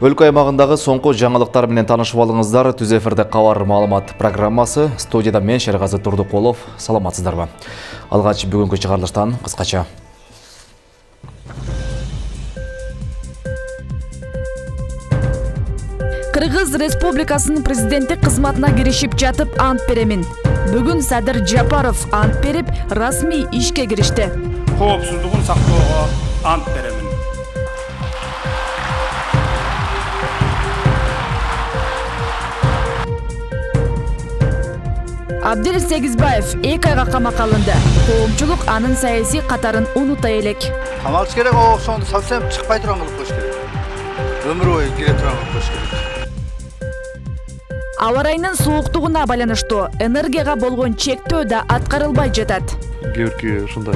Өлкө аймагындагы соңку жаңылыктар менен таанышып алыңыздар. Түз эфирде кабар маалымат программасы. Студияда мен Шергаzy Турдукулов. Саламатсыздарбы? Алгач бүгүнкү чыгарылыштан кыскача. Кыргыз Республикасынын президенттик кызматына киришип жатып ант беремин. Бүгүн Садыр Жапаров ант берип, расмий ишке киришти. Коопсуздугун сактоого ант беремин. Абдел Сегизбаев 2 айга камакка алынды. Коомчулук анын саясий катарын унута элек. Камалыш керек, ошондо совсем чыкпай турган кылып коюш керек. Өмүр бою кире турган кылып коюш керек. Аба ырайынын сууктугуна байланыштуу энергияга болгон чектөө да аткарылбай жатат. Кээ ушундай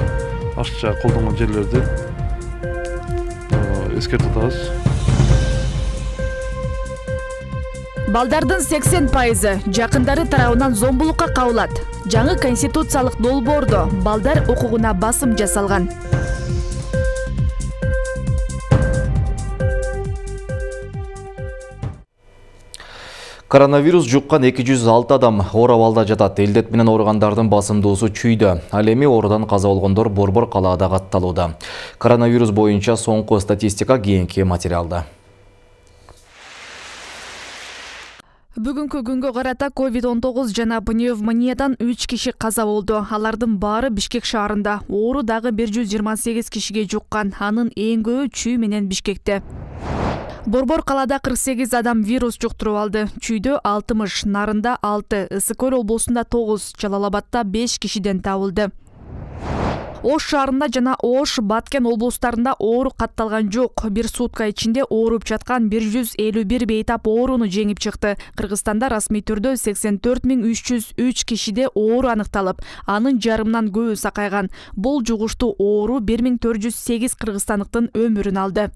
ашыкча колдонгон жерлерди эскертип атабыз. Балдардын 80% жакындары тарабынан зомбулукка кабылат. Жаңы конституциялык долбоордо балдар укугуна басым жасалган. Коронавирус жуккан 206 адам оор абалда жатат. Элдет менен ооругандардын басымдуусу чүйдө. Ал эми оорудан каза болгондор Борбор калаада катталууда. Коронавирус боюнча соңку статистика кийинки материалда. Бүгүнкү күнгө карата COVID-19 жана пневмониядан 3 киши каза болду. Алардын баары Бишкек шаарында. Оору дагы 128 кишиге жуккан. Анын эң көбү Чүй менен Бишкекте. Борбор калаада 48 адам вирус жуктуруп алды. Чүйдө 60, Нарында 6, Ысык-Көл облусунда 9, Жалал-Абадта 5 кишиден табылды. Ош шаарында жана Ош, Баткен облустарында оору катталган жок. Бир сутка ичинде ооруп жаткан 151 бейтап ооруну жеңип чыкты. Кыргызстанда расмий түрдө 84.303 кишиде оору аныкталып, анын жарымынан көбү сакайган. Бул жугуштуу оору 1408 кыргызстандыктын өмүрүн алды.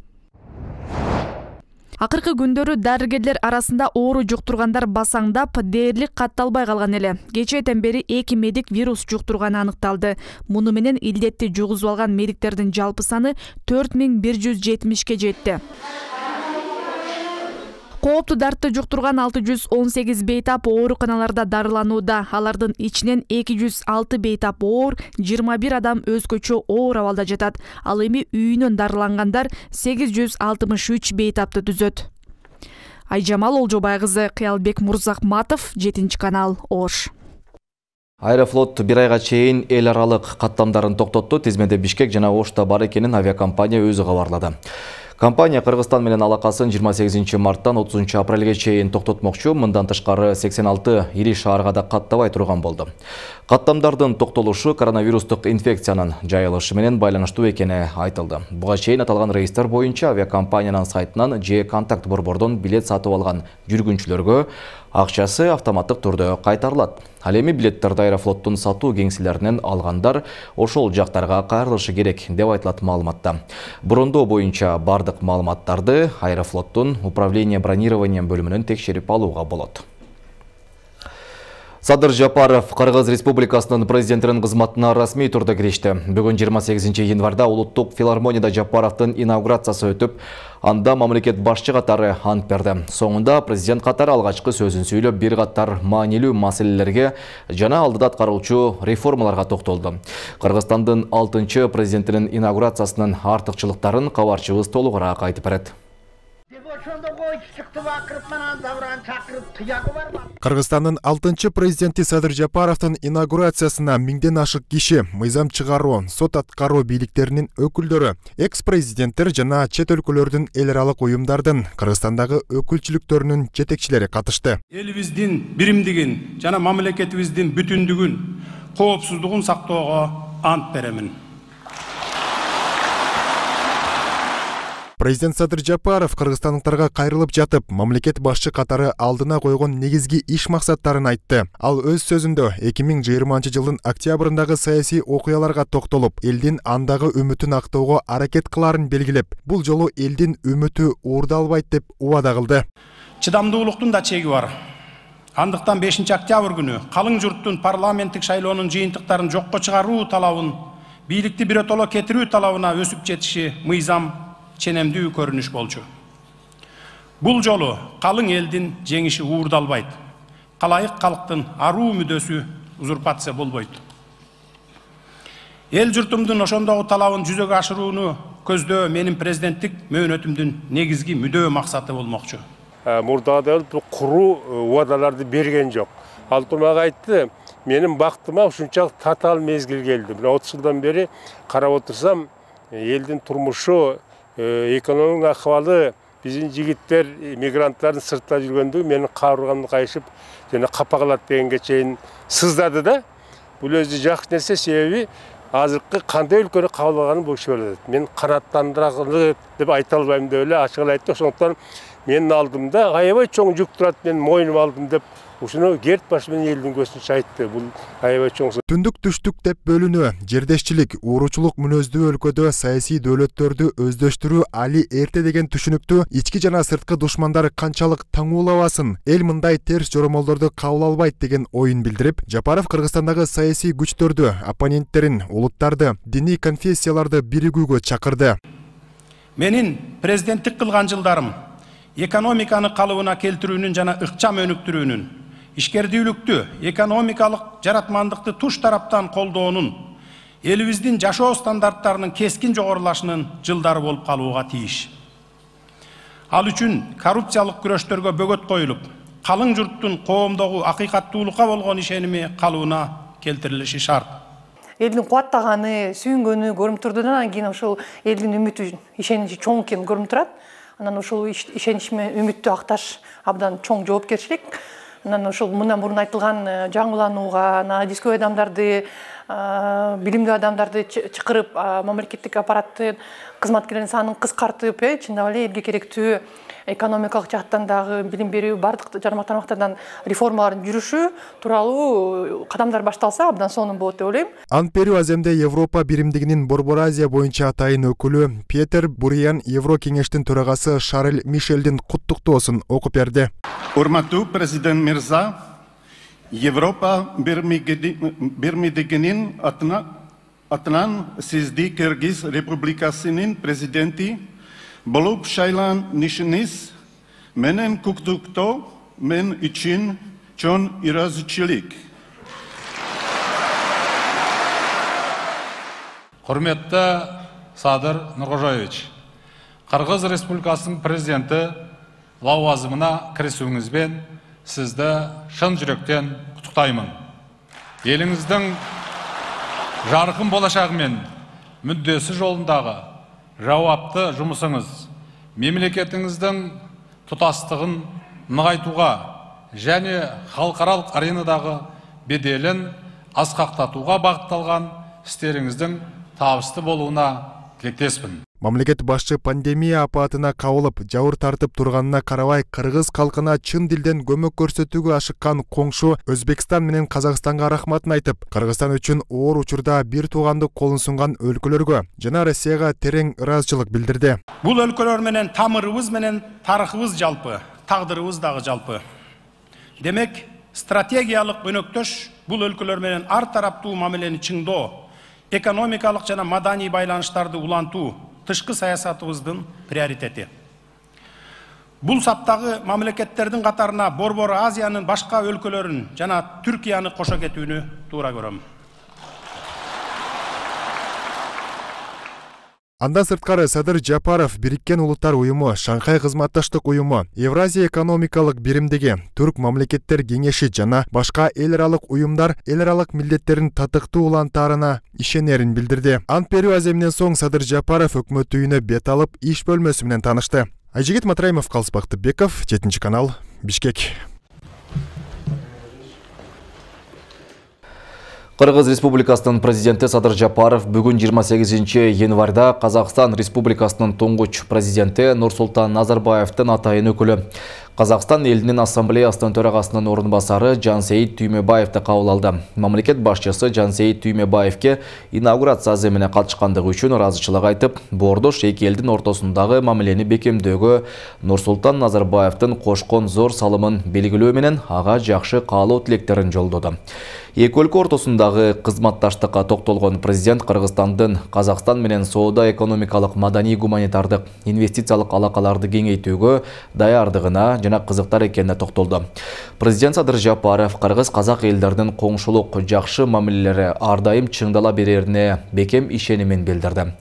Акыркы күндөрү дарыгерлер арасында оору жуктургандар басаңдап, дээрлик катталбай калган эле. Кечээден бери 2 медик вирус жуктурганы аныкталды. Муну менен илдетти жугузуп алган медиктердин жалпы саны 4170ке жетти. Кооптуу дартты жуктурган 618 бейтап ооруканаларда дарыланууда. Алардын ичинен 206 бейтап оор, 21 адам өзгөчө оор абалда жатат. Ал эми үйүнөн дарылангандар 863 бейтапты түзөт. Айжамал Олжобай-кызы, Кыялбек Мурзахматов, 7 канал, Ош. Аэрофлот 1 айга чейин эл аралык каттамдарын токтотту. Тизмеде Бишкек жана Ошто бар экенин авиакомпания өзү кабарлады. Компания Кыргызстан менен алакасын 28 марттан 30 апрелге чейин токтотмокчу. Мындан тышкары 86 ири шаарга да каттабай турган болду. Каттамдардын токтолушу коронавирустук инфекциянын жайылышы менен байланыштуу экени айтылды. Буга чейин аталган рейстер боюнча авиакомпаниянын сайтынан же контакт борбордон билет сатып алган жүргүнчүлөргө акчасы автоматтык түрдө кайтарылат. Ал эми билеттерди Аэрофлоттун сатуу кеңселеринен алгандар ошол жактарга кайрылышы керек деп айтылат маалыматта. Брондоо боюнча бардык маалыматтарды Аэрофлоттун управление бронированием бөлүмүнөн текшерип алууга болот. Садыр Жапаров Кыргыз Республикасынын президентинин кызматына расмий түрдө киришти. Бүгүн 28 январда Улуттук филармонияда Жапаровдун инаугурациясы өтүп, анда мамлекет башчы катары ант берди. Соңунда президент катары алгачкы сөзүн сүйлөп, бир катар маанилүү маселелерге жана алдыда аткаруучу реформаларга токтолду. Кыргызстандын 6-чы президентинин инаугурациясынын артыкчылыктарын кабарчыбыз толугураак айтып берет. Кыргызстандын 6-чы президенти Садыр Жапаровдун инаугурациясына миңден ашык киши, мыйзам чыгаруу, сот аткаруу бийликтеринин өкүлдөрү, экс-президенттер жана чет өлкөлөрдүн эл аралык уюмдардын Кыргызстандагы өкүлчүлүктөрүнүн жетекчилери катышты. Элибиздин биримдигин жана мамлекетибиздин бүтүндүгүн, коопсуздугун сактоого ант беремин. Президент Садыр Жапаров кыргызстандыктарга кайрылып жатып, мамлекет башчы катары алдына койгон негизги иш максаттарын айтты. Ал өз сөзүндө 2020 жылдын октябрындагы саясий окуяларга токтолуп, элдин андагы үмүтүн актоого аракет кыларын белгилеп, бул жолу элдин үмүтү уурдалбайт деп убада кылды. Чыдамдуулуктун да чеги бар. Андыктан 5 октябрь күнү калың журттун парламенттик шайлоонун жыйынтыктарын жокко чыгаруу талабын, бийликти биротоло кетирүү талабына өсүп жетиши мыйзам ченемдүү көрүнүш болчу. Бул жолу калың элдин жеңиши уурдалбайт. Калайык калктын аруу мүдөсү узурпация болбойт. Эл журтумдун ошондогу талабын жүзөгө ашырууну көздөө менин президенттик мөөнөтүмдүн негизги мүдөө максаты болмокчу. Мурдагы бул куруу убадаларды берген жок. Ал мага айтты, менин бактыма ушунчалык татаал мезгил келди. Мына 30 жылдан бери карап отурсам, элдин турмушу, экономиканын акыбалы, биздин жигиттер, мигранттардын сыртта жүргөндүгү менин каарыгымды кайышып, жана капа кылат дегенге чейин сыздады да. Бул өзү жакшы нерсе, себеби азыркы кандай өлкөнү кабыл алганын бул көрсөтөт. Мен канаттандыралы деп айта албайм деп эле ачык айтты. Ошондуктан менин алдымда аябай чоң жүк турат, мен мойнума алдым деп ушуну керт баш менен элдин көзүнчө айтты. Бул аябай чоң. Түндүк түштүк деп бөлүнүү, жердешчилик, ууручулук мүнөздүү өлкөдө саясий дөөлөттөрдү өздөштүрүү али эрте деген түшүнүктү ички жана сырткы душмандар канчалык таңуулабасын, эл мындай терс жоромолдорду кабыл албайт деген оюн билдирип, Жапаров Кыргызстандагы саясий күчтөрдү, оппоненттерин, улуттарды, диний конфессияларды биригүүгө чакырды. Менин президенттик кылган жылдарым экономиканы калыбына келтирүүнүн жана ыкчам өнүктүрүүнүн, ишкердүүлүктү, экономикалык жаратмандыкты туш тараптан колдоонун, элибиздин жашоо стандарттарынын кескин жогорулашынын жылдары болуп калууга тийиш. Ал үчүн коррупциялык күрөштөргө бөгөт коюлуп, калың журттун коомдогу акыйкаттуулукка болгон ишеними калыбына келтирилиши шарт. Элдин кубаттаганы, сүйүнгөнү көрүнүп турду, анан кийин ошол элдин үмүтү, ишеничи чоң экени көрүнүп турат. Анан ошол ишенич менен үмүттү акташ абдан чоң жоопкерчилик. Анан ошол мындан мурун айтылган жаңыланууга, дискөй адамдарды, билимдүү адамдарды чакырып, мамлекеттик аппараттын кызматкерлеринин санын кыскартып, чындап эле элге керектүү экономикалык жактан дагы билим берүү, бардык тармактардан реформалардын жүрүшү тууралуу кадамдар башталса абдан сонун болот деп ойлойм. Ант берүү аземде Европа биримдигинин Борбор Азия боюнча атайын өкүлү Петер Буриан Евро кеңештин төрагасы Шарль Мишелдин куттуктоосун окуп берди. Урматтуу президент Мирза, Европа биримдигинин атынан сизди Кыргыз Республикасынын президенти болуп шайланышыңыз менен куттуктоо мен үчүн чоң ыраазычылык. Құрметті Садыр Нұрғожаевич, Қырғыз Республикасының президенті лауазымына кірісуіңізбен сізді шын жүректен құттықтаймын. Еліңіздің жарқын болашағы мен мүддесі жолындағы жауапты жұмысыңыз мемлекетіңіздің тұтастығын нығайтуға және халықаралық аренадағы беделін асқақтатуға бағытталған істеріңіздің табысты болуына тілектеспін. Мамлекет башчы пандемия апатына кабылып, жауыр тартып турганына карабай кыргыз калкына чын дилден көмөк көрсөтүүгө ашыккан коңшу Өзбекстан менен Казакстанга рахматын айтып, Кыргызстан үчүн оор учурда бир тууганды колун сунган өлкөлөргө жана Россияга терең ыраазычылык билдирди. Бул өлкөлөр менен тамырыбыз менен тарыхыбыз жалпы, тагдырыбыз дагы жалпы. Демек, стратегиялык өнөктөш бул өлкөлөр менен ар тараптуу мамилени чыңдоо, экономикалык жана маданий байланыштарды улантуу тышкы саясатыбыздын приоритети. Бул саптагы мамлекеттердин катарына Борбор Азиянын башка өлкөлөрүн жана Түркияны кошо кетүүнү туура көрөм. Андан сырткары Садыр Жапаров Бириккен Улуттар уюму, Шанхай кызматташтык уюму, Евразия экономикалык биримдиги, Түрк мамлекеттер кеңеши жана башка эл аралык уюмдар эл аралык милдеттерин татыктуу улантаарына ишенерин билдирди. Ант берүү аземинен соң Садыр Жапаров өкмөт үйүнө бет алып, иш бөлмөсү менен таанышты. Айжигит Матраимов, Калыс Бактыбеков, 7 канал, Бишкек. Кыргыз Республикасынын президенти Садыр Жапаров бүгүн 28 январда Казакстан Республикасынын туңгуч президенти Нурсултан Назарбаевдин атайын өкүлү Қазақстан елінің ассамблеясының төрағасының орынбасары Жансейіт Түймебаевты қабыл алды. Мамлекет басшысы Жансейіт Түймебаевке инаугурация аземіне қатышқандығы үшін разычылық айтып, бордош екі елдің ортасындағы мамилени бекемдеуге Нурсултан Назарбаевтың қошқон зор салымын белгілеу менен аға жақшы қалау тілектерін жолдады. Екі өлкө ортасындағы қызматташтыққа тоқтолған президент Қырғызстандың Қазақстан менен сауда экономикалық, мадани, гуманитардық, инвестициялық алақаларды кеңейтүүгө даярдыгына жана кызыктар экенине токтолду. Президент Садыр Жапаров кыргыз казак элдеринин коңшулук жакшы мамилелери ар дайым чыңдала берерине бекем ишенимин билдирди.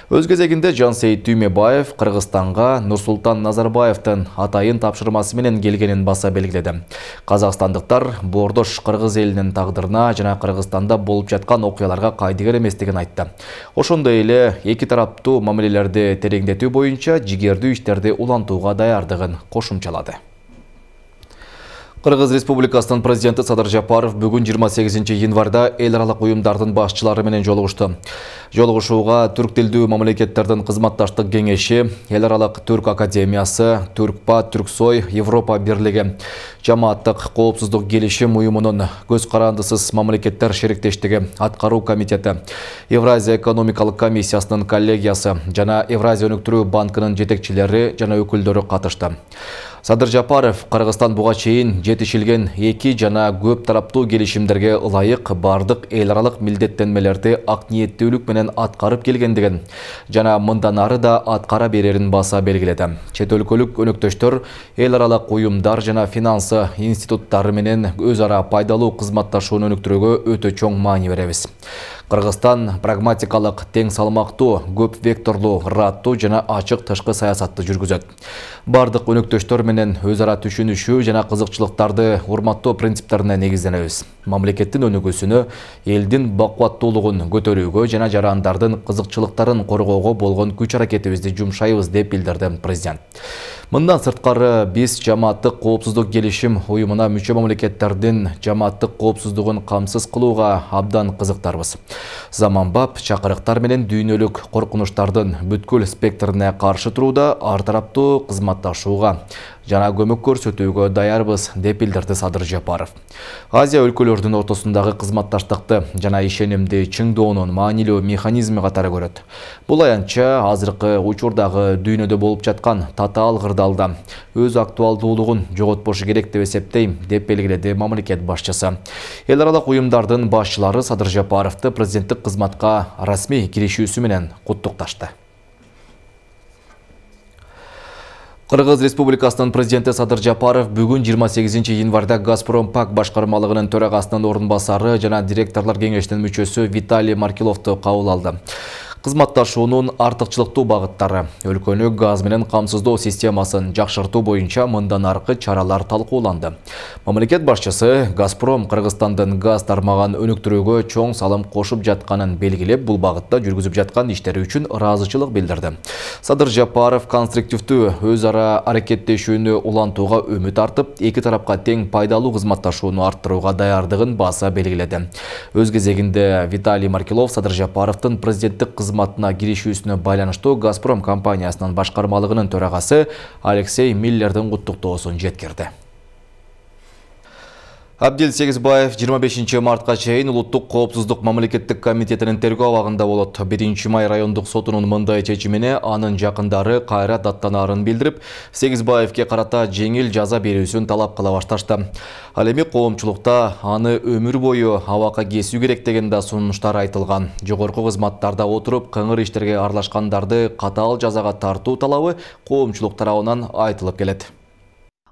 Өз кезегинде Жансейит Түймебаев Кыргызстанга Нурсултан Назарбаевдин атайын тапшырмасы менен келгенин баса белгиледи. Казакстандыктар бордош кыргыз элинин тагдырына жана Кыргызстанда болуп жаткан окуяларга кайдыгер эместигин айтты. Ошондой эле эки тараптуу мамилелерди тереңдетүү боюнча жигердүү иштерди улантууга даярдыгын кошумчалады. Кыргыз Республикасынын президенти Садыр Жапаров бүгүн 28 январда эл аралык уюмдардын башчылары менен жолугушту. Жолугушууга түрк тилдүү мамлекеттердин кызматташтык кеңеши, эл аралык түрк академиясы, Түркпа, Түрксой, Европа бирлиги, жамааттык коопсуздук келишим уюмунун көз карандысыз мамлекеттер шериктештиги аткаруу комитети, Евразия экономикалык комиссиясынын коллегиясы жана Евразия өнүктүрүү банкынын жетекчилери жана өкүлдөрү катышты. Садыр Жапаров Кыргызстан буга чейин жетишилген эки жана көп тараптуу келишимдерге ылайык бардык эл аралык милдеттенмелерди ак ниеттүүлүк менен аткарып келгендигин жана мындан ары да аткара берерин баса белгиледи. Чет өлкөлүк өнөктөштөр эл аралык уюмдар жана финансы институттары менен өз ара пайдалуу кызматташууну өнүктүрүүгө өтө чоң маани беребиз. Кыргызстан прагматикалык, тең салмактуу, көп векторлуу, ыраттуу жана ачык тышкы саясатты жүргүзөт. Бардык өнөктөштөр менен өз ара түшүнүшүү жана кызыкчылыктарды урматтоо принциптерине негизденебиз. Мамлекеттин өнүгүүсүнө, элдин бакубаттуулугун көтөрүүгө жана жарандардын кызыкчылыктарын коргоого болгон күч-аракетибизди жумшайбыз деп билдирди президент. Мындан сырткары биз жамааттык коопсуздук келишим уюмуна мүчө мамлекеттердин жамааттык коопсуздугун камсыз кылууга абдан кызыктарбыз. Заманбап чакырыктар менен дүйнөлүк коркунучтардын бүткүл спектрине каршы турууда ар тараптуу кызматташууга жана көмөк көрсөтүүгө даярбыз деп билдирди Садыр Жапаров. Азия өлкөлөрдүн ортосундагы кызматташтыкты жана ишенимди чыңдоонун маанилүү механизми катары көрөт. Бул аянтча азыркы учурдагы дүйнөдө болуп жаткан татаал кырдаалда өз актуалдуулугун жоготпошу керек деп эсептейм деп белгиледи мамлекет башчысы. Эл аралык уюмдардын башчылары Садыр Жапаровду президенттик кызматка расмий киришүүсү менен куттукташты. Кыргыз Республикасынын президенти Садыр Жапаров бүгүн 28 январда Газпром Пак башкармалыгынын төрагасынын орунбасары жана директорлор кеңешинин мүчөсү Виталий Маркиловду кабыл алды. Кызматташуунун артыкчылыктуу багыттары, өлкөнү газ менен камсыздоо системасын жакшыртуу боюнча мындан аркы чаралар талкууланды. Мамлекет башчысы Газпром Кыргызстандын газ тармагын өнүктүрүүгө чоң салым кошуп жатканын белгилеп, бул багытта жүргүзүп жаткан иштери үчүн ыраазычылык билдирди. Садыр Жапаров конструктивдүү өз ара аракеттешүүнү улантууга үмүт артып, эки тарапка тең пайдалуу кызматташууну арттырууга даярдыгын баса белгиледи. Өз кезегинде Виталий Маркилов Садыр Жапаровдун президенттик кызматына киришүүсүнө байланыштуу Газпром компаниясынын башкармалыгынын төрагасы Алексей Миллердин куттуктоосун жеткирди. Абдил Сегизбаев 25 мартка чейин Улуттук коопсуздук мамлекеттик комитетинин тергөө абагында болот. 1 май райондук сотунун мындай чечимине анын жакындары кайра даттанаарын билдирип, Сегизбаевке карата жеңил жаза берүүсүн талап кыла башташты. Ал эми коомчулукта аны өмүр бою абакка кесүү керек деген да сунуштар айтылган. Жогорку кызматтарда отуруп кыңыр иштерге аралашкандарды катаал жазага тартуу талабы коомчулук тарабынан айтылып келет.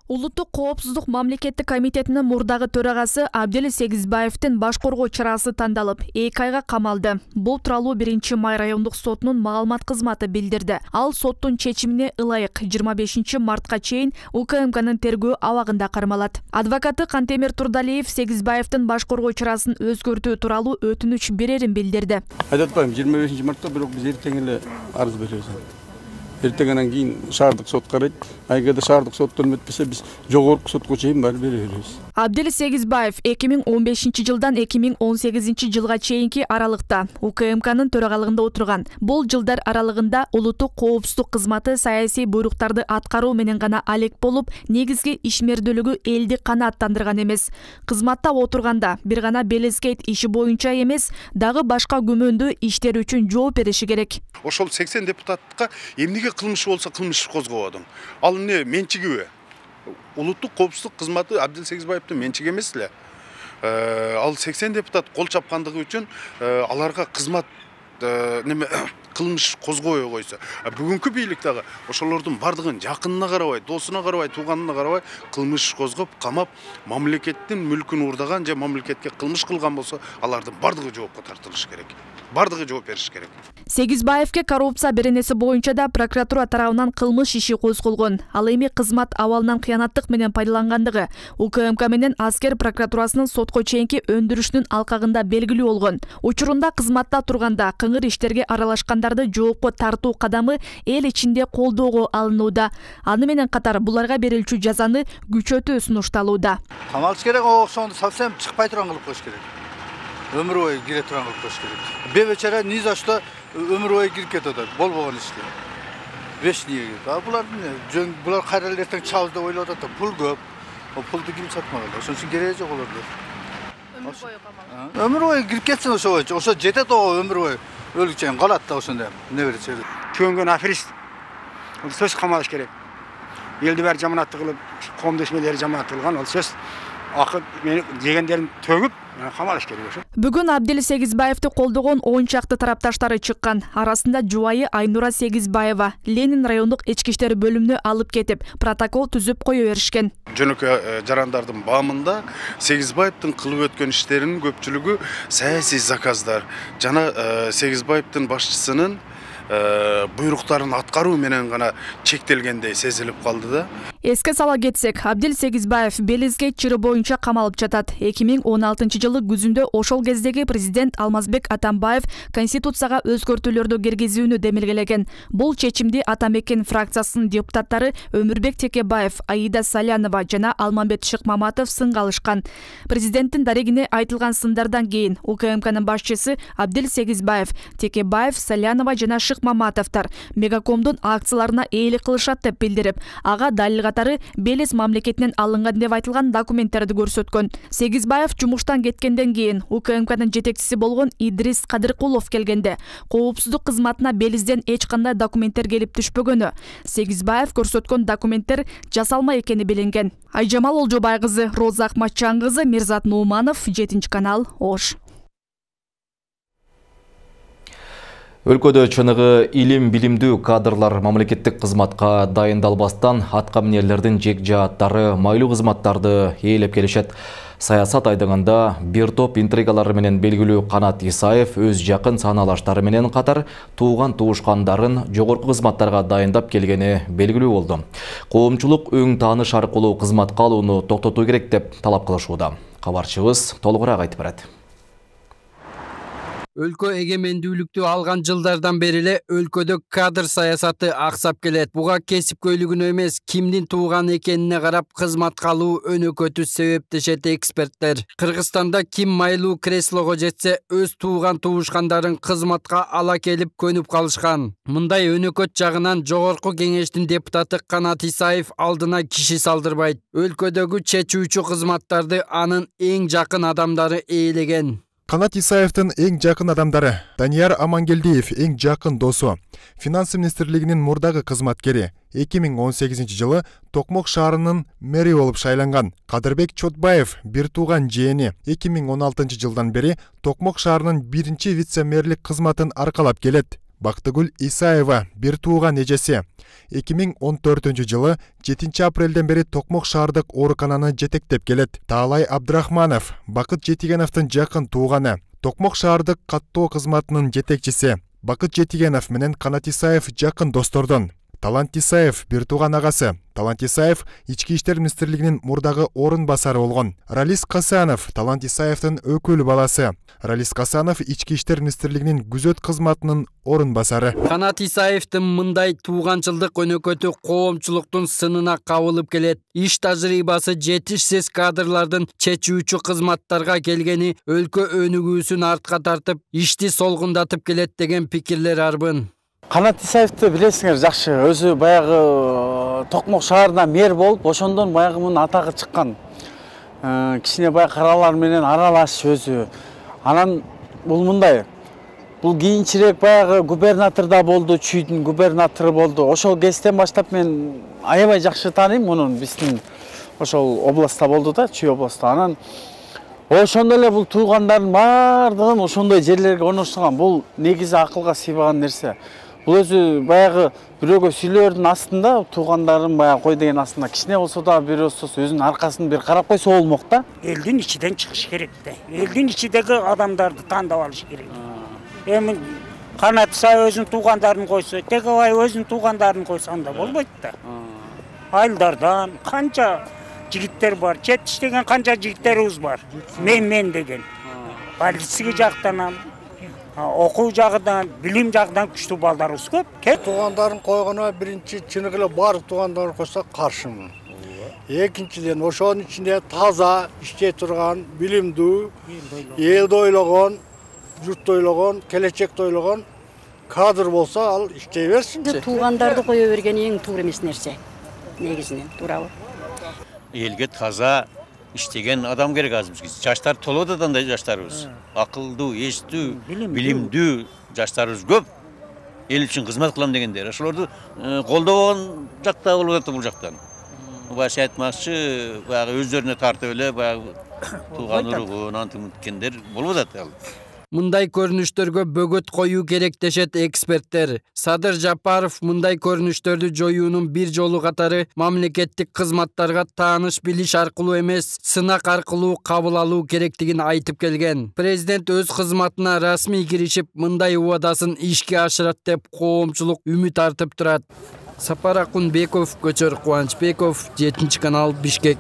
Улуттук коопсуздук мамлекеттик комитетинин мурдагы төрагасы Абдил Сегизбаевдин баш коргоо чарасы тандалып, 2 айга камалды. Бул тууралуу 1 май райондук сотунун маалымат кызматы билдирди. Ал соттун чечимине ылайык 25 мартка чейин УКМКнын тергөө абагында кармалат. Адвокаты Кантемир Турдалиев Сегизбаевдин баш коргоо чарасын өзгөртүү тууралуу өтүнүч берерин билдирди. Айтып атпайм, 25 мартта бирок биз эртең эле арыз беребиз. Эртеңенен кийин шаардык сот карайт. Эгерде шаардык сот өлмөтпесе биз жогорку сотко чейин барып бере беребиз. Абдил Сегизбаев 2015 жылдан 2018 жылга чейинки аралыкта УКМКнын төрагалыгында отурган. Бул жылдар аралыгында улуттук коопсуздук кызматы саясий буйруктарды аткаруу менен гана алек болуп, негизги ишмердүүлүгү элди канааттандырган эмес. Кызматта отурганда бир гана Белескейт иши боюнча эмес, дагы башка күмөндүү иштер үчүн жооп бериши керек. Ошол 80 депутатка эмнеге кылмыш болсо кылмыш козгободуң? Ал эмне менчигиби? Улуттук коопсуздук кызматы Абдил Сегизбаевдин менчиги эмес эле. Ал 80 депутат кол чапкандыгы үчүн аларга кызмат неме кылмыш козгобой койсо, бүгүнкү бийлик дагы ошолордун бардыгын жакынына карабай, досуна карабай, тууганына карабай кылмыш козгоп, камап, мамлекеттин мүлкүн уурдаган же мамлекетке кылмыш кылган болсо, алардын бардыгы жоопко тартылышы керек. Бардыгы жооп бериш керек. Сегизбаевке коррупция беренеси боюнча да прокуратура тарабынан кылмыш иши козголгон. Ал эми кызмат абалынан кыянаттык менен пайдалангандыгы УКМК менен аскер прокуратурасынын сотко чейинки өндүрүшүнүн алкагында белгилүү болгон. Учурунда кызматта турганда кыңыр иштерге аралашкандарды жоопко тартуу кадамы эл ичинде колдоого алынууда. Аны менен катар буларга берилчү жазаны күчөтүү сунушталууда. Камалыш керек, ошону совсем чыкпай турган кылып коюш керек. Өмүр бою кире турган кылып коюш керек. Бебечара ни за что өмүр бою кирип кетет атат, болбогон ишке. Вечный. Булар кайра эле эртең чабыз деп ойлоп атат, пул көп. О пулду ким сатмаган? Ошон үчүн кереги жок олордо. Өмүр бою камал. Өмүр бою кирип кетсин ошо жетет о өмүр бою. Өлүкчен калат да ошондой. Не берет? Төнгөн аферист. Ол сөз камалыш керек. Элди баары жаманаттык кылып, коомдошмелери жаманаттык кылган, ол сөз акы мени дегендерин төгүп камалыш керек ошо. Бүгүн Абдил Сегизбаевди колдогон 10 чакты тарапташтары чыккан. Арасында жубайы Айнура Сегизбаева Ленин райондук ички иштер бөлүмүнө алып кетип, протокол түзүп кое беришкен. Жөнөкөй жарандардын баамында Сегизбаевдин кылып өткөн иштеринин көпчүлүгү саясий заказдар жана Сегизбаевдин башчысынын буйруктарын аткаруу менен гана чектелгендей сезилип калды да. Эске сала кетсек, Абдил Сегизбаев Белескейт чыры боюнча камалып жатат. 2016 жылы күзүндө ошол кездеги президент Алмазбек Атамбаев конституцияга өзгөртүүлөрдү киргизүүнү демилгелеген. Бул чечимди Атамекен фракциясынын депутаттары Өмүрбек Текебаев, Аида Салянова жана Алмамбет Шыкмаматов сынга алышкан. Президенттин дарегине айтылган сындардан кийин УКМКнын башчысы Абдил Сегизбаев, Текебаев, Салянова жана Шыкмаматовтар Мегакомдун акцияларына ээлик кылышат деп билдирип, ага далил катары Белес мамлекетинен алынган деп айтылган документтерди көрсөткөн. Сегизбаев жумуштан кеткенден кийин УКМКнын жетекчиси болгон Идрис Кадыркулов келгенде коопсуздук кызматына Белизден эч кандай документтер келип түшпөгөнү, Сегизбаев көрсөткөн документтер жасалма экени билинген. Айжамал Олжобай кызы, Роза Акматчан кызы, Мирзат Нууманов, 7 канал, Ош. Өлкөдө чыныгы илим билимдүү кадрлар мамлекеттик кызматка дайындалбастан атка минерлердин жек жааттары майлуу кызматтарды ээлеп келишет. Саясат айдыңында бир топ интригалары менен белгилүү Канат Исаев өз жакын саналаштары менен катар тууган туушкандарын жогорку кызматтарга дайындап келгени белгилүү болду. Коомчулук өң тааныш аркылуу кызматка алууну токтотуу керек деп талап кылышууда. Кабарчыбыз толугураак айтып берет. Өлкө эгемендүүлүктү алган жылдардан бери эле өлкөдө кадр саясаты аксап келет. Буга кесипкөйлүгүнө эмес, кимдин тууган экенине карап кызматка алуу өнөкөтү себептешет эксперттер. Кыргызстанда ким майлуу креслого жетсе, өз тууган туушкандарын кызматка ала келип көнүп калышкан. Мындай өнөкөт жагынан жогорку кеңештин депутаты Канат Исаев алдына киши салдырбайт. Өлкөдөгү чечүүчү кызматтарды анын эң жакын адамдары ээлеген. Канат Исаевдин эң жакын адамдары Данияр Амангелдиев эң жакын досу, Финанс министрлигинин мурдагы кызматкери, 2018 жылы Токмок шаарынын мэри болуп шайланган. Кадырбек Чотбаев бир тууган жээни 2016 жылдан бери Токмок шаарынын биринчи вице-мэрлик кызматын аркалап келет. Бактыгүл Исаева бир тууган эжеси. 2014 жылы 7 апрелден бери Токмок шаардык оорукананы жетектеп келет. Таалай Абдрахманов Бакыт Жетигеновдун жакын тууганы. Токмок шаардык каттоо кызматынын жетекчиси. Бакыт Жетигенов менен Канат Исаев жакын достордон. Талант Исаев бир тууган агасы. Талант Исаев Ички иштер министрлигинин мурдагы орун басары болгон. Ралис Касанов Талант Исаевдин өкүл баласы. Ралис Касанов Ички иштер министрлигинин күзөт кызматынын орун басары. Канат Исаевдин мындай тууганчылдык өнөкөтү коомчулуктун сынына кабылып келет. Иш тажрыйбасы жетишсиз кадрлардын чечүүчү кызматтарга келгени өлкө өнүгүүсүн артка тартып, ишти солгундатып келет деген пикирлер арбын. Канат Исаевди билесиңер жакшы, өзү баягы Токмок шаарына мэр болуп, ошондон баягы мунун атагы чыккан. Кичине баягы каралар менен аралашып өзү. Анан бул мындай. Бул кийинчерээк баягы губернаторда болду, Чүйдүн губернатору болду. Ошол кезден баштап мен аябай жакшы тааныйм мунун, биздин ошол областта болду да, Чүй областта. Анан ошондой эле бул туугандардын баардыгын ошондой жерлерге орноштурган. Бул негизи акылга сыйбаган нерсе. Бул өзү баягы бирөөгө сүйлөөрдүн астында, туугандарын баягы кой деген астында кичине болсо да бирөөсү өзүнүн аркасын бир карап койсо болмок да. Элдин ичиден чыгыш керек да. Элдин ичидеги адамдарды тандап алыш керек. Эми Канат Исаев өзүнүн туугандарын койсо, Тегебай өзүнүн туугандарын койсо анда болбойт да. Айылдардан канча жигиттер бар, жетиштеген канча жигиттерибиз бар. Мен деген. Политика жактан, окуу жагынан, билим жагынан күчтүү балдарыбыз көп. Туугандарын койгоно биринчи чыныгы эле баардык туугандарын койсо каршымын. Экинчиден ошонун ичинде таза иштей турган, билимдүү, элди ойлогон, журтты ойлогон, келечекти ойлогон кадр болсо ал иштей берсин. Туугандарды кое берген эң туура эмес нерсе. Негизинен туурабы? Элге таза иштеген адам керек азыр бизге. Жаштар толуп атат жаштарыбыз. Акылдуу, эстүү, билимдүү жаштарыбыз көп. Эл үчүн кызмат кылам дегендер. Ошолорду колдобогон жакта болуп атат бул жактан. Баш айтмакчы, баягы өздөрүнө тартып эле баягы тууган уругун антымыткендер болуп атат. Мындай көрүнүштөргө бөгөт коюу керек дешет эксперттер. Садыр Жапаров мындай көрүнүштөрдү жоюунун бир жолу катары мамлекеттик кызматтарга тааныш билиш аркылуу эмес, сынак аркылуу кабыл алуу керектигин айтып келген. Президент өз кызматына расмий киришип, мындай убадасын ишке ашырат деп коомчулук үмүт артып турат. Сапар Акунбеков, Көчөр Кубанычбеков, 7 канал, Бишкек.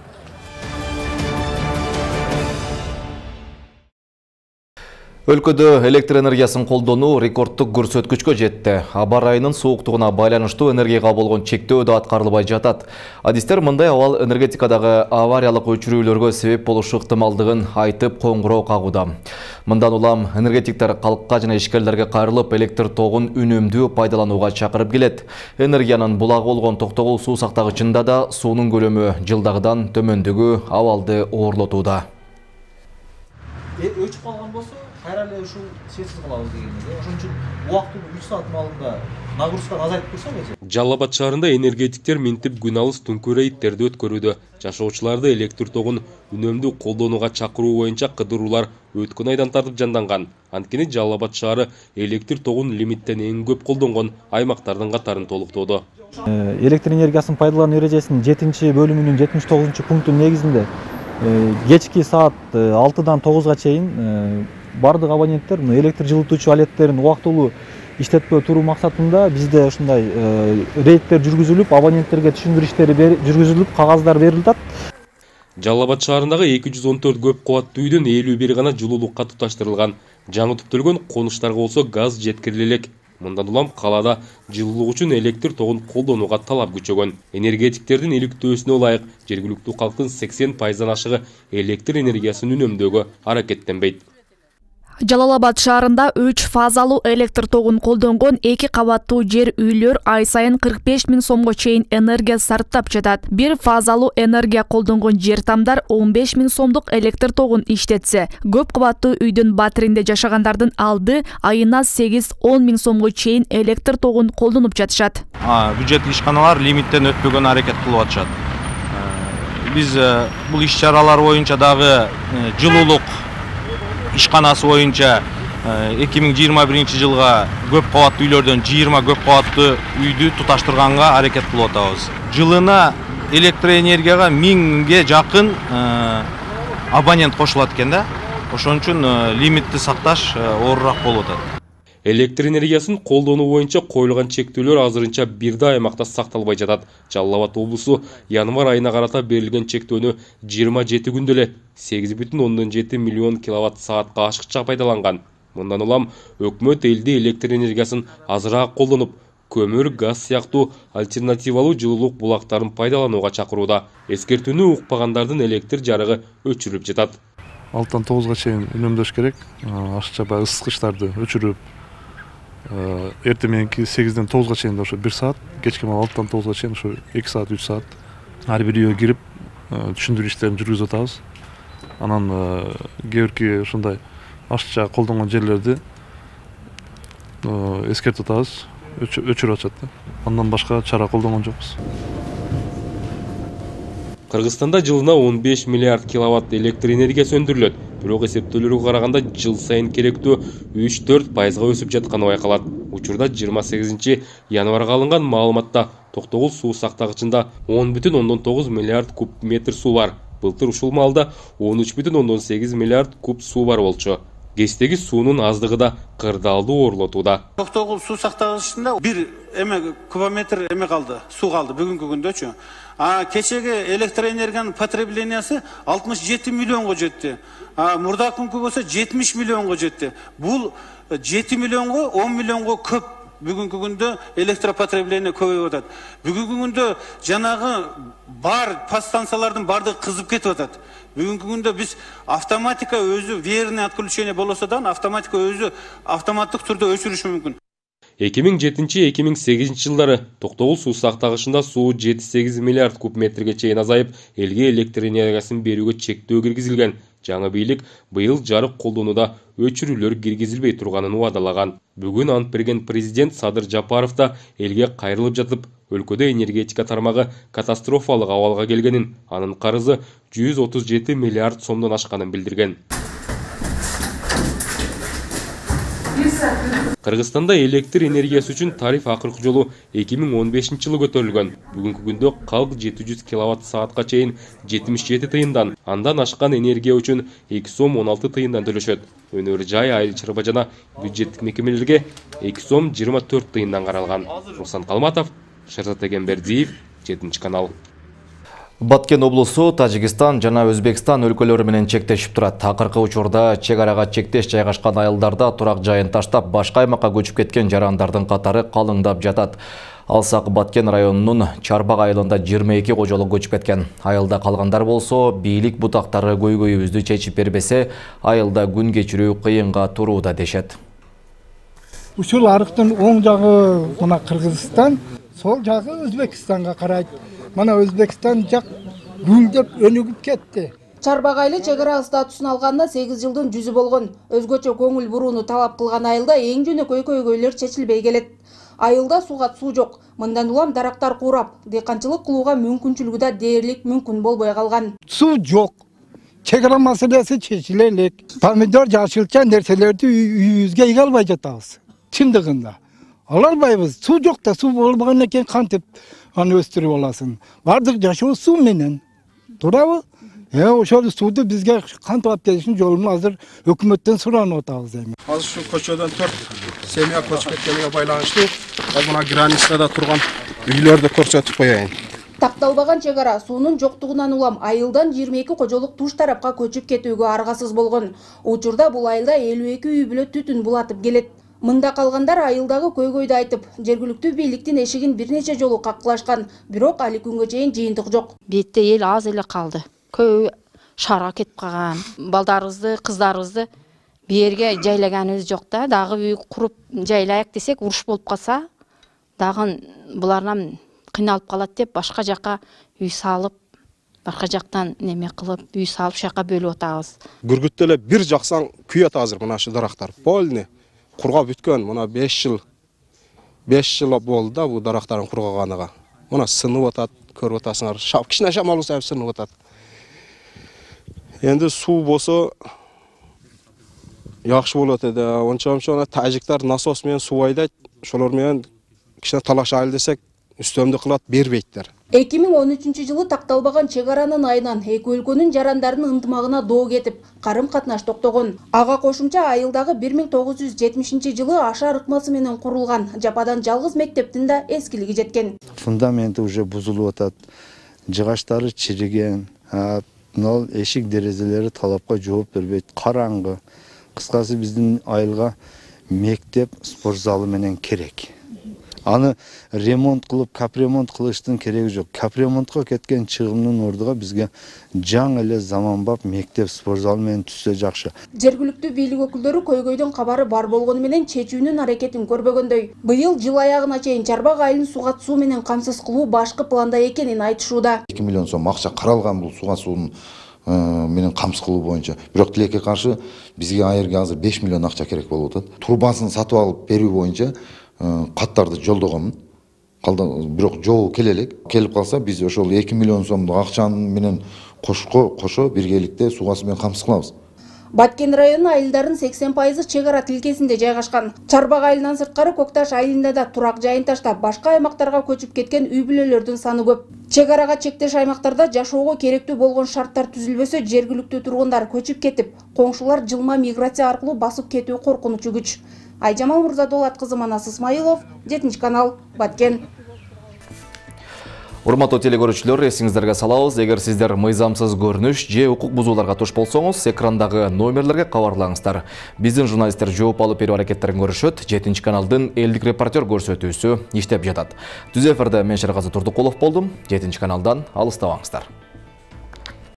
Өлкөдө электр энергиясын колдонуу рекордтук көрсөткүчкө жетти. Аба ырайынын сууктугуна байланыштуу энергияга болгон чектөө да аткарылбай жатат. Адистер мындай абал энергетикадагы авариялык өчүрүүлөргө себеп болушу ыктымалдыгын айтып коңгуроо кагууда. Мындан улам энергетиктер калкка жана ишкерлерге кайрылып электр тогун үнөмдүү пайдаланууга чакырып келет. Энергиянын булагы болгон Токтогул суу сактагычында да суунун көлөмү жылдагыдан төмөндүгү абалды оорлотууда. Өчүп калган болсо кайра ушул сетсиз калабыз дегенде. Ошон үчүн убактын 3 саат маалында нагрузканы азайтып турсак. Жалал Абад шаарында энергетиктер минтип күн алыс түнкү рейдтерди өткөрүүдө. Жашоочуларды электр тогун үнөмдүү колдонууга чакыруу боюнча кыдыруулар өткөн айдан тартып жанданган. Анткени Жалал Абад шаары электр тогун лимиттен эң көп колдонгон аймактардын катарын толуктоодо. Электр энергиясын пайдалануу эрежесинин 7-бөлүмүнүн 79-пунктунун негизинде кечки саат 6-дан 9-га чейин бардык абоненттер электр жылытуучу алеттерин убактылуу иштетпөө туруу максатында бизде ушундай рейдтер жүргүзүлүп, абоненттерге түшүндүрүштөр жүргүзүлүп, кагаздар берилди. Жалал Абад шаарындагы 214 көп кубаттуу үйдөн 51 гана жылуулукка туташтырылган. Жаңы түптөлгөн конуштарга болсо газ жеткириле элек. Мындан улам калаада жылуулук үчүн электр тогун колдонууга талап күчөгөн. Энергетиктердин иликтөөсүнө ылайык жергиликтүү калктын 80% ашыгы электр энергиясын үнөмдөөгө аракеттенбейт. Жалал Абад шаарында 3 фазалуу электр тогун колдонгон 2 кабаттуу жер үйлөр ай сайын 45 000 сомго чейин энергия сарптап жатат. 1 фазалуу энергия колдонгон жер тамдар 15 000 сомдук электр тогун иштетсе, көп кабаттуу үйдүн батиринде жашагандардын алды айына 8-10 000 сомго чейин электр тогун колдонуп жатышат. Бюджеттик ишканалар лимиттен өтпөгөн аракет кылып атышат. Биз бул иш-чаралар боюнча дагы жылуулук ишканасы боюнча 2021 жылга көп кабаттуу үйлөрдөн 20 көп кабаттуу үйдү туташтырганга аракет кылып атабыз. Жылына электроэнергияга 1000ге жакын абонент кошулат экен да. Ошон үчүн лимитти сакташ оорураак болуп атат. Электр энергиясын колдонуу боюнча коюлган чектөөлөр азырынча бир да аймакта сакталбай жатат. Жалал Абад облусу январь айына карата берилген чектөөнү 27 күндө эле 8,7 миллион киловатт саатка ашыкча пайдаланган. Мындан улам өкмөт элди электр энергиясын азыраак колдонуп, көмүр, газ сыяктуу альтернативалуу жылуулук булактарын пайдаланууга чакырууда. Эскертүүнү укпагандардын электр жарыгы өчүрүлүп жатат. 6-дан 9-га чейин үнөмдөш керек. Ашыкча баягы ысыткычтарды өчүрүп, эртең мененки 8-ден 9-га чейин ошо 1 саат, кечки мал 6-дан 9-га чейин ошо 2 саат, 3 саат ар бир үйгө кирип, түшүндүрүү иштерин жүргүзүп атабыз. Анан кээ ушундай ашыкча колдонгон жерлерди эскертип атабыз, өчүрүп атышат да. Андан башка чара колдонгон жокпуз. Кыргызстанда жылына 15 миллиард киловатт электр энергиясы өндүрүлөт. Бирок эсептөөлөргө караганда жыл сайын керектүү 3-4% өсүп жатканы байкалат. Учурда 28 январга алынган маалыматта Токтогул суу сактагычында 10,9 миллиард куб метр суу бар. Былтыр ушул маалда 13,8 миллиард куб суу бар болчу. ГЭСтеги суунун аздыгы да кырдаалдуу ooрлотууда. Токтогул суу сактагычында бир кубометр калды, суу калды бүгүнкү күндөчү. Кечеги электр энергиянын потреблениясы 67 миллионго жетти. Мурдакы күnkү болсо 70 миллионго жетти. Бул 7 миллионго 10 миллионго көп. Бүгүнкү күндө электропотребление көбөйүп атат. Бүгүнкү күндө жанагы бар подстанциялардын бардыгы кызып кетип атат. Бүгүнкү күндө биз автоматика өзү верное отключение болсо да автоматика өзү автоматтык түрдө өчүрүшү мүмкүн. 2007-2008 жылдары Токтогул суу сактагычында суу 7-8 миллиард куб метрге чейин азайып, элге электр энергиясын берүүгө чектөө киргизилген. Жаңы бийлик быйыл жарык колдонууда өчүрүүлөр киргизилбей турганын убадалаган. Бүгүн ант берген президент Садыр Жапаров да элге кайрылып жатып, өлкөдө энергетика тармагы катастрофалык абалга келгенин, анын карызы 137 миллиард сомдон ашканын билдирген. Кыргызстанда электр энергиясы үчүн тариф акыркы жолу 2015 жылы көтөрүлгөн. Бүгүнкү күндө калк 700 киловатт саатка чейин 77 тыйындан, андан ашкан энергия үчүн 2 сом 16 тыйындан төлөшөт. Өнөр жай, айыл чарба жана бюджеттик мекемелерге 2 сом 24 тыйындан каралган. Руслан Калматов, Шерзат Эгембердиев, 7 канал. Баткен облусу Тажикстан жана Өзбекстан өлкөлөрү менен чектешип турат. Акыркы учурда чек арага чектеш жайгашкан айылдарда турак жайын таштап, башка аймакка көчүп кеткен жарандардын катары калыңдап жатат. Алсак Баткен районунун Чарбак айылында 22 кожолук көчүп кеткен. Айылда калгандар болсо, бийлик бутактары көйгөйүбүздү чечип бербесе, айылда күн кечирүү кыйынга турууда дешет. Ушул арыктын оң жагы мына Кыргызстан, сол жагы Өзбекстанга карайт. Мана Өзбекстан жак күңдөп өнүгүп кетти. Чарбак айылы чек ара статусун алганына 8 жылдын жүзү болгон. Өзгөчө көңүл бурууну талап кылган айылда эң жөнөкөй көйгөйлөр чечилбей келет. Айылда сууга суу жок. Мындан улам дарактар куурап, дыйканчылык кылууга мүмкүнчүлүгү да дээрлик мүмкүн болбой калган. Суу жок. Чек ара маселеси чечиле элек. Помидор, жашылча нерселерди үйүбүзгө ийе албай жатабыз. Чындыгында. Аларбайбыз. Суу жок да, суу болбогон экен кантип аны өстүрүп аласың. Бардык жашоо суу менен. Туурабы? Ошол сууду бизге кантип алып келишин жолун азыр өкмөттөн суранып атабыз эми. Азыр ушу көчөдөн 4 семья көчүп кеткениге байланыштуу мына границада турган үйлөрдү көрсөтүп коеюн. Такталбаган чек ара суунун жоктугунан улам айылдан 22 кожолук туш тарапка көчүп кетүүгө аргасыз болгон. Учурда бул айылда 52 үй бүлө түтүн булатып келет. Мында калгандар айылдагы көйгөйдү айтып, жергиликтүү бийликтин эшигин бир нече жолу каккылашкан, бирок али күнгө чейин жыйынтык жок. Бетте эл аз эле калды. Көбү шаарга кетип калган. Балдарыбызды, кыздарыбызды берге жайлаганыбыз жок да, дагы үй куруп жайлайык десек уруш болуп калса, дагы булардан кыйналып калат деп башка жакка үй салып, башка жактан неме кылып, үй салып шака бөлүп атабыз. Гүргүттө эле бир жаксаң күйөт азыр мына шу дарактар. Полный кургап бүткөн, мына 5 жыл болду да бу дарактардын кургаганыга. Мына сынып атат, көрүп атасыңар. Кичине шамал болсо сынып атат. Энди суу болсо жакшы болот эди. Ончо тажиктар насос менен суу айдайт. Ошолор менен кичине талашайлы десек, үстөмдүк кылат, бербейттер. 2013 жылы такталбаган чек аранын айынан эки өлкөнүн жарандарынын ынтымагына доо кетип, карым-катнаш токтогон. Ага кошумча айылдагы 1970 жылы ашар ыкмасы менен курулган жападан жалгыз мектептин да эскилиги жеткен. Фундаменти уже бузулуп атат, жыгаштары чириген, эшик дерезелери талапка жооп бербейт, караңгы. Кыскасы биздин айылга мектеп спорт залы менен керек. Аны ремонт кылып, капремонт кылыштын кереги жок. Капремонтко кеткен чыгымдын ордуга бизге жаңы эле заманбап мектеп спорт залы менен түшсө жакшы. Жергиликтүү бийлик өкүлдөрү көйгөйдөн кабары бар болгону менен чечүүнүн аракетин көрбөгөндөй. Быйыл жыл аягына чейин Чарбак айылын суга суу менен камсыз кылуу башкы планда экенин айтышууда. 2 миллион сом акча каралган бул суга суунун менен камсыз кылуу боюнча. Бирок тилекке каршы бизге айырга азыр 5 миллион акча керек болуп атат. Трубасын сатып алып берүү боюнча каттарды жолдогонмун. Бирок жол келелек. Келип калса биз ошол 2 миллион сомдук акчаны менен кошо биргеликте суга суу менен камсыз кылабыз. Баткен районунун айылдарын 80% чек ара тилкесинде жайгашкан. Чарбак айылынан сырткары Кокташ айылында да турак жайын таштап, башка аймактарга көчүп кеткен үй бүлөлөрдүн саны көп. Чек арага чектеш аймактарда жашоого керектүү болгон шарттар түзүлбөсө, жергиликтүү тургундар көчүп кетип, коңшулар жылма миграция аркылуу басып кетүү коркунучу күч. Айжамал Мурзадолат кызы Манас Исмаилов, 7 канал, Баткен. Урматтуу телекөрүүчүлөр, эсиңиздерге салабыз, эгер сиздер мыйзамсыз көрүнүш же укук бузууларга туш болсоңуз, экрандагы номерлерге кабарлаңыздар. Биздин журналисттер жооп алып берүү аракеттерин көрүшөт. 7 каналдын элдик репортер көрсөтүүсү иштеп жатат. Түз эфирде мен Шерказы Турдукулов болдум. 7 каналдан алыстабаңыздар.